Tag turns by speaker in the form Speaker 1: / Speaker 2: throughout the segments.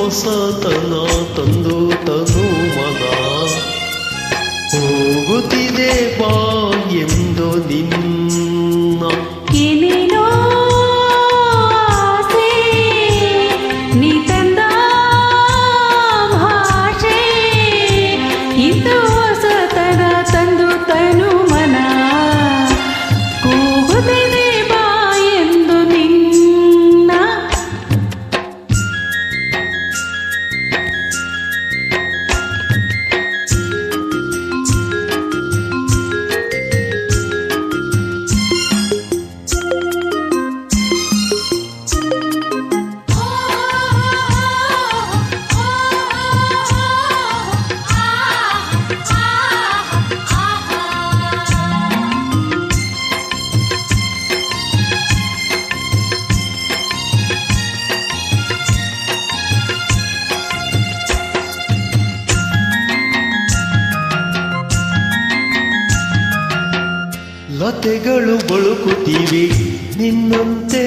Speaker 1: ಹೊಸತನ ತಂದು ತನು ಮನ ಹೋಗುತ್ತಿದೆ ಬಾ ಎಂದು ನಿನ್ನ
Speaker 2: ಏನೇನೋ ಆಸೆ ನೀ ತಂದ ಭಾಷೆ ಇಂದು ಹೊಸತನ ತಂದು ತನು ಮನ ಕೂಗುತ್ತಿದೆ ಬಾ ಎಂದು ನಿನ್ನ
Speaker 1: ಲತೆಗಳು ಬಳುಕುತ್ತಿವೆ ನಿನ್ನಂತೆ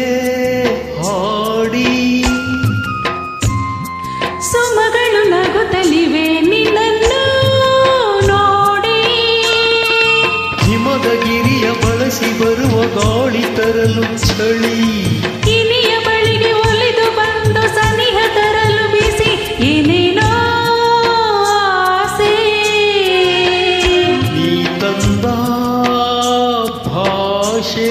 Speaker 1: ಹಾಡಿ
Speaker 2: ಸುಮಗಳು ನಗುತ್ತಲಿವೆ ನಿನ್ನನ್ನು ನೋಡಿ
Speaker 1: ಹಿಮದ ಗಿರಿಯ ಬಳಸಿ ಬರುವ ಗಾಳಿ ತರಲು ಚಳಿ
Speaker 2: ಕಿನಿಯ ಬಳಿಗೆ ಒಲಿದು ಬಂದು ಸನಿಹ ತರಲು ಬಿಸಿ ಏನೇನೋ ಆಸೆ
Speaker 1: ನೀ ತಂದ ಭಾಷೆ